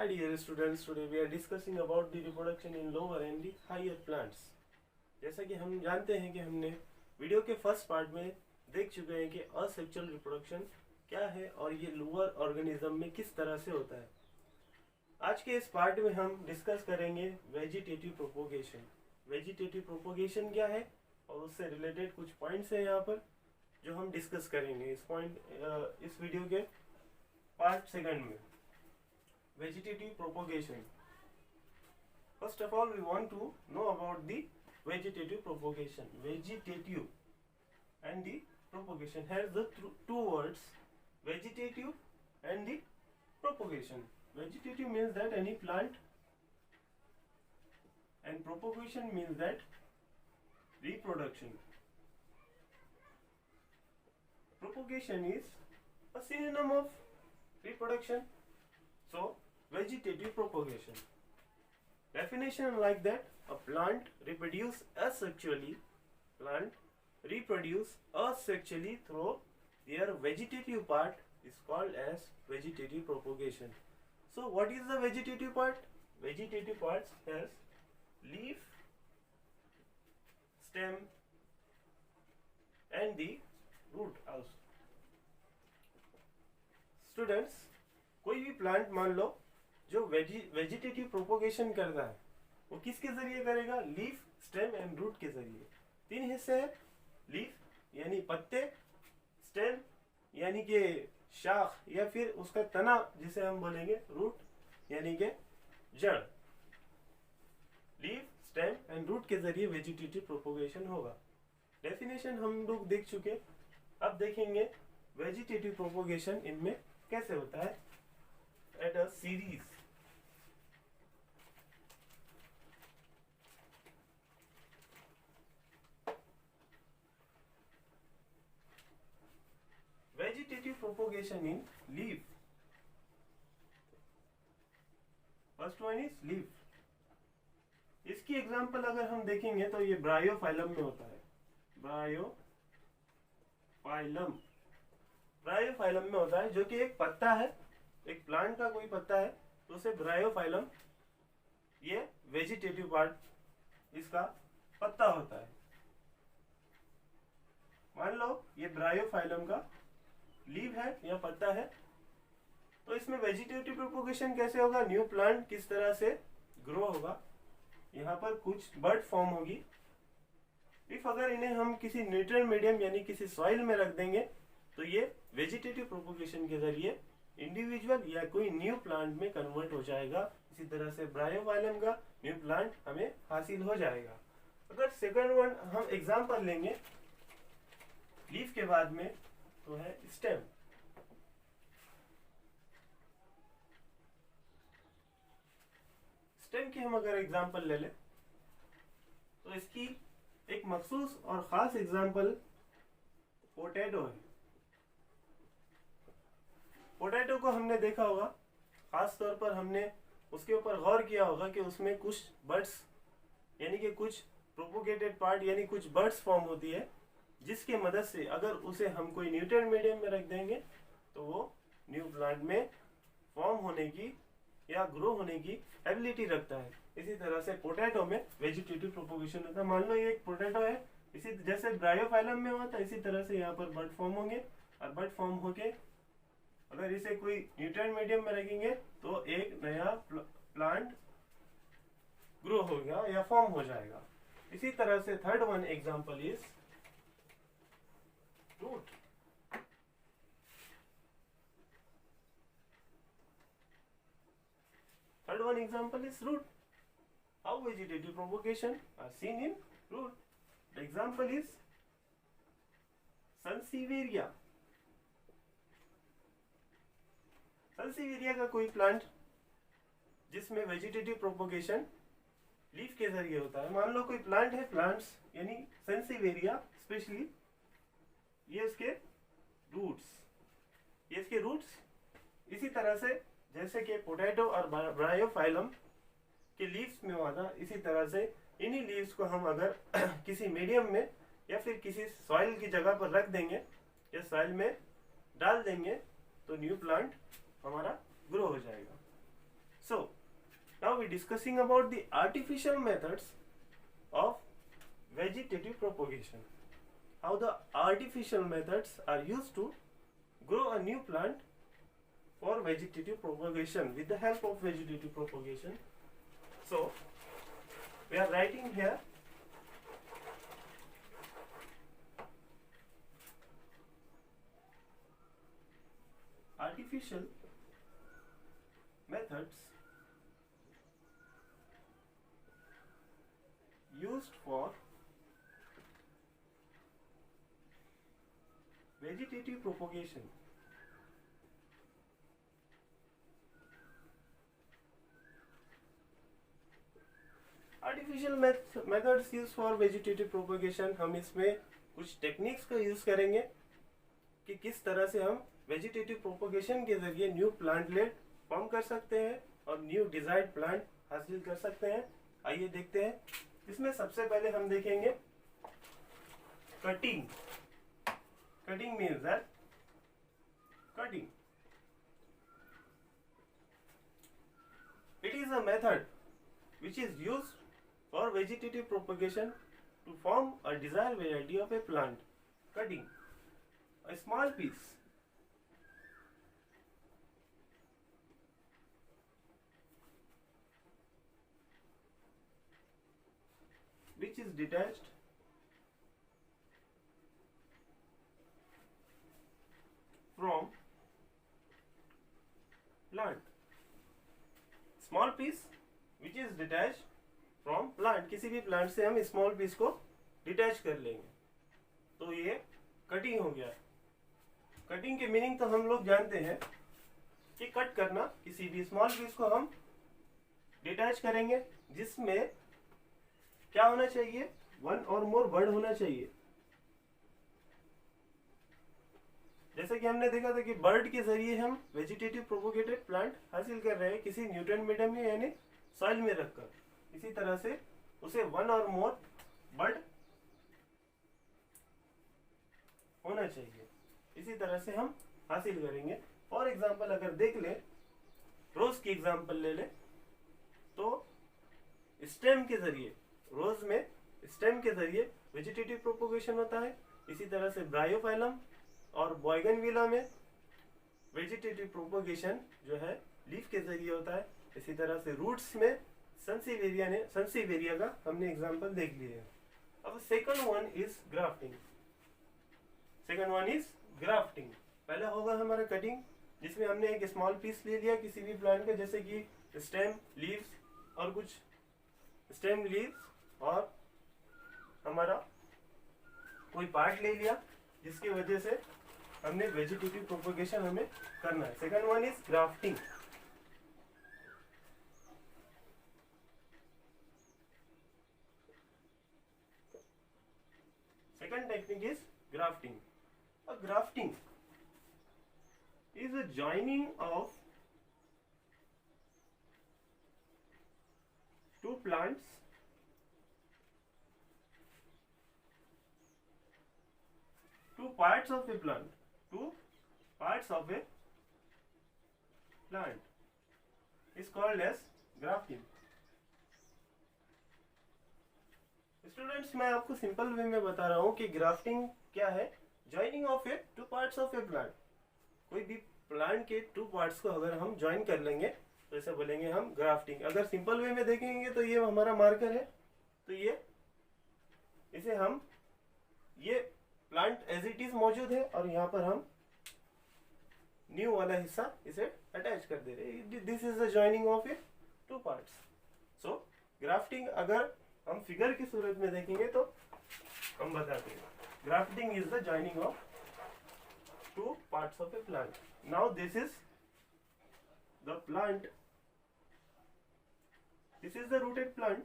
Hi dear students, today we are discussing about the reproduction in lower and the higher plants. जैसा कि हम जानते हैं कि हमने वीडियो के फर्स्ट पार्ट में देख चुके हैं कि असेक्सुअल रिप्रोडक्शन क्या है और ये लोअर ऑर्गेनिज्म में किस तरह से होता है। आज के इस पार्ट में हम डिस्कस करेंगे वेजिटेटिव प्रोपोगेशन। वेजिटेटिव प्रोपोगेशन क्या है और उससे रिलेटेड कुछ पॉइंट्स हैं यहाँ पर जो हम डिस्कस करेंगे इस वीडियो के पार्ट सेकंड में। Vegetative propagation. First of all, we want to know about the vegetative propagation. Vegetative and the propagation. Here the two words, vegetative and the propagation. Vegetative means that any plant, and propagation means that reproduction. Propagation is a synonym of reproduction. So, vegetative propagation. Definition like that: a plant reproduce asexually. Plant reproduce asexually through their vegetative part is called as vegetative propagation. So, what is the vegetative part? Vegetative parts has leaf, stem, and the root also. Students, कोई भी plant मान लो जो vegetative propagation करता है वो किसके जरिए करेगा? लीफ, स्टेम एंड रूट के जरिए। तीन हिस्से हैं, लीफ यानी पत्ते, स्टेम यानी कि शाख या फिर उसका तना जिसे हम बोलेंगे, रूट यानी कि जड़। लीफ, स्टेम एंड रूट के जरिए वेजिटेटिव प्रोपोगेशन होगा। डेफिनेशन हम लोग देख चुके, अब देखेंगे वेजिटेटिव प्रोपोगेशन इनमें कैसे होता है at a series. Vegetative propagation in leaf. First one is leaf. इसकी एग्जांपल अगर हम देखेंगे तो ये ब्रायोफाइलम में होता है। ब्रायोफाइलम में होता है जो कि एक पत्ता है, एक प्लांट का कोई पत्ता है तो उसे ब्रायोफाइलम, ये वेजिटेटिव पार्ट इसका पत्ता होता है। मान लो ये ब्रायोफाइलम का लीव है या पत्ता है, तो इसमें वेजिटेटिव प्रोपोगेशन कैसे होगा? न्यू प्लांट किस तरह से ग्रो होगा, यहाँ पर कुछ बर्ड फॉर्म होगी। इफ अगर इन्हें हम किसी न्यूट्रिएंट मीडियम यानी किसी सॉइल में रख देंगे तो ये वेजिटेटिव प्रोपोगेशन के जरिए इंडिविजुअल या कोई न्यू प्लांट में कन्वर्ट हो जाएगा। इसी तरह से ब्रायोफाइलम का न्यू प्लांट हमें हासिल हो जाएगा। अगर सेकंड वन हम एग्जांपल लेंगे लीफ के बाद में तो है स्टेम। स्टेम की हम अगर एग्जांपल ले लें तो इसकी एक मखसूस और खास एग्जांपल पोटैटो है। पोटैटो को हमने देखा होगा, खास तौर पर हमने उसके ऊपर गौर किया होगा कि उसमें कुछ बर्ड्स यानी कि कुछ प्रोपोगेटेड पार्ट यानी कुछ बर्ड्स फॉर्म होती है, जिसके मदद से अगर उसे हम कोई न्यूट्रिएंट मीडियम में रख देंगे तो वो न्यू प्लांट में फॉर्म होने की या ग्रो होने की एबिलिटी रखता है। इसी तरह से पोटैटो में वेजिटेटिव प्रोपोगेशन होता है। मान लो ये एक पोटैटो है, इसी जैसे ब्रायोफाइलम में हुआ था इसी तरह से यहाँ पर बर्ड फॉर्म होंगे और बर्ड फॉर्म होके अगर इसे कोई न्यूट्रिएंट मीडियम में रखेंगे तो एक नया प्लांट ग्रो होगा या फॉर्म हो जाएगा। इसी तरह से third one example is root. Third one example is root. How vegetative propagation are seen in root? The example is sansevieria. Sansevieria का कोई प्लांट जिसमें वेजिटेटिव प्रोपोगेशन लीफ के जरिए होता है। मान लो कोई प्लांट है, प्लांट्स यानी सनसीवेरिया स्पेशली, ये इसके रूट्स, इसी तरह से जैसे कि पोटैटो और ब्रायोफाइलम के लीव्स में हुआ था, इसी तरह से इन्हीं लीव्स को हम अगर किसी मीडियम में या फिर किसी सॉइल की जगह पर रख देंगे या सॉइल में डाल देंगे तो न्यू प्लांट हमारा ग्रो हो जाएगा। So now we're discussing about the artificial methods of vegetative propagation. How the artificial methods are used to grow a new plant for vegetative propagation with the help of vegetative propagation. So we are writing here artificial methods used for vegetative propagation. Artificial methods use for vegetative propagation, हम इसमें कुछ techniques का use करेंगे कि किस तरह से हम वेजिटेटिव प्रोपगेशन के जरिए न्यू प्लांटलेट फॉर्म कर सकते हैं और न्यू डिजायर्ड प्लांट हासिल कर सकते हैं। आइए देखते हैं। इसमें सबसे पहले हम देखेंगे cutting. Cutting means that cutting it is a method which is used for vegetative propagation to form a desired variety of a plant. Cutting a small piece which is detached from plant. Small piece which is detached from plant, किसी भी plant से हम small piece को detach कर लेंगे, तो ये cutting हो गया। कटिंग के मीनिंग तो हम लोग जानते हैं कि कट करना, किसी भी स्मॉल पीस को हम डिटैच करेंगे जिसमें क्या होना चाहिए, वन और मोर बर्ड होना चाहिए। जैसे कि हमने देखा था कि बर्ड के जरिए हम वेजिटेटिव प्रोपोगेटेड प्लांट हासिल कर रहे हैं किसी न्यूट्रिएंट मीडियम में यानी सॉइल में रखकर। इसी तरह से उसे वन और मोर बर्ड होना चाहिए, इसी तरह से हम हासिल करेंगे। फॉर एग्जाम्पल अगर देख ले, रोज की एग्जाम्पल ले ले, तो स्टेम के जरिए, रोज में स्टेम के जरिए वेजिटेटिव प्रोपोगेशन होता है। इसी तरह से ब्रायोफाइलम और बॉयगनविला में वेजिटेटिव प्रोपोगेशन जो है लीफ के जरिए होता है। इसी तरह से रूट्स में सनसीवेरिया का हमने एग्जांपल देख लिया है। अब second one is grafting. Second one is grafting. पहले होगा हमारा कटिंग, जिसमें हमने एक स्मॉल पीस ले लिया किसी भी प्लांट का, जैसे कि स्टेम लीव्स और कुछ स्टेम लीव्स और हमारा कोई पार्ट ले लिया, जिसकी वजह से हमने वेजिटेटिव प्रोपोगेशन हमें करना है। Second one is grafting. Second technique is grafting. A grafting is a joining of two plants two parts of a plant is called as grafting. Students, मैं आपको सिंपल वे में बता रहा हूँ कि ग्राफ्टिंग क्या है। Joining of A two parts of A plant. कोई भी प्लांट के टू पार्ट्स को अगर हम ज्वाइन कर लेंगे तो इसे बोलेंगे हम ग्राफ्टिंग। अगर सिंपल वे में देखेंगे तो ये हमारा मार्कर है, तो ये इसे हम, ये प्लांट एज इट इज मौजूद है और यहाँ पर हम न्यू वाला हिस्सा इसे अटैच कर दे रहे हैं। This is the joining of A two parts. So grafting अगर हम फिगर की सूरत में देखेंगे तो हम बताते हैं, grafting is the joining of two parts of A plant. Now this is the plant, this is the rooted plant.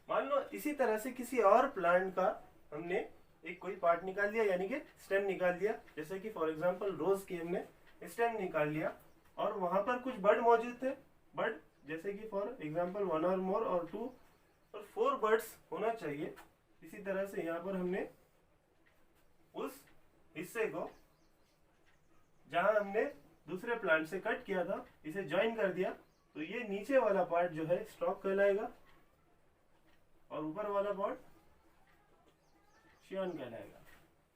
मान लो इसी तरह से किसी और प्लांट का हमने एक कोई पार्ट निकाल लिया, यानी कि स्टेम निकाल दिया। जैसे कि फॉर एग्जांपल रोज की हमने स्टेम निकाल लिया और वहां पर कुछ बर्ड मौजूद थे। बर्ड जैसे कि फॉर एग्जांपल वन और मोर और टू और 4 बर्ड्स होना चाहिए। इसी तरह से यहाँ पर हमने उस हिस्से को जहां हमने दूसरे प्लांट से कट किया था इसे ज्वाइन कर दिया, तो ये नीचे वाला पार्ट जो है स्टॉक कहलाएगा और ऊपर वाला पार्ट शियॉन कहलाएगा।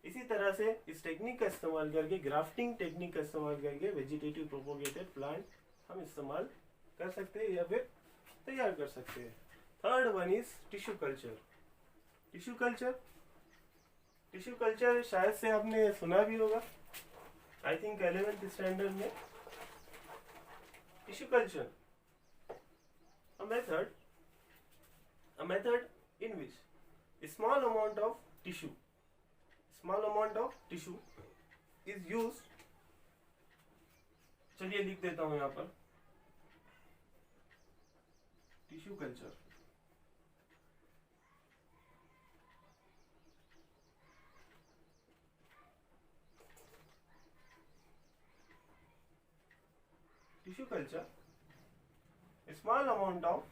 इसी तरह से इस टेक्निक का इस्तेमाल करके, ग्राफ्टिंग टेक्निक का इस्तेमाल करके वेजिटेटिव प्रोपोगेटेड प्लांट हम इस्तेमाल कर सकते हैं या फिर तैयार कर सकते हैं। Third one is tissue culture. Tissue culture, tissue culture शायद से आपने सुना भी होगा, आई थिंक 11th स्टैंडर्ड में। Tissue culture a method in which a small amount of tissue is used। चलिए लिख देता हूं यहां पर tissue culture. Tissue culture, a small amount of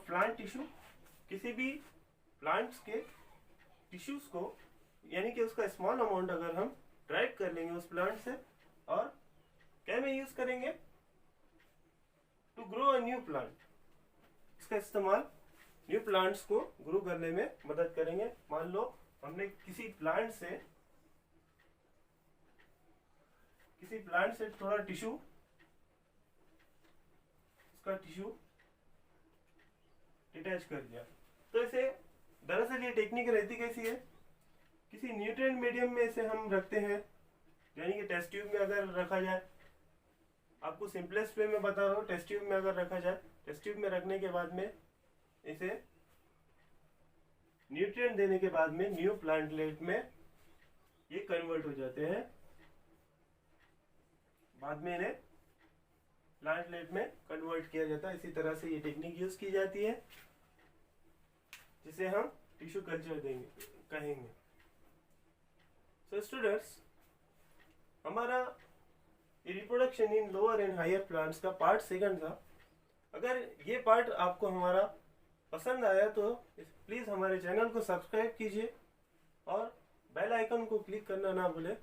plant tissue, किसी भी प्लांट्स के टिश्यूज को, यानी कि उसका स्मॉल अमाउंट अगर हम ड्राइव कर लेंगे उस प्लांट से, और क्या में यूज करेंगे, to grow a new plant. इसका इस्तेमाल न्यू प्लांट्स को ग्रो करने में मदद करेंगे। मान लो हमने किसी प्लांट से थोड़ा टिश्यू, उसका टिश्यू डिटैच कर दिया, तो इसे, दरअसल ये टेक्निक रहती कैसी है, किसी न्यूट्रिएंट मीडियम में इसे हम रखते हैं, यानी कि टेस्ट ट्यूब में अगर रखा जाए, आपको सिंपलेस्ट वे में बता रहा हूँ, टेस्ट ट्यूब में अगर रखा जाए, टेस्ट ट्यूब में रखने के बाद में इसे न्यूट्रिएंट देने के बाद में न्यू प्लांटलेट में ये कन्वर्ट हो जाते हैं, बाद में इन्हें प्लांटलेट में कन्वर्ट किया जाता है। इसी तरह से ये टेक्निक यूज की जाती है, जिसे हम टिश्यू कल्चर कहेंगे। सो स्टूडेंट्स, हमारा reproduction in lower and higher plants का पार्ट सेकंड था। अगर ये पार्ट आपको हमारा पसंद आया तो प्लीज़ हमारे चैनल को सब्सक्राइब कीजिए और बेल आइकन को क्लिक करना ना भूलें।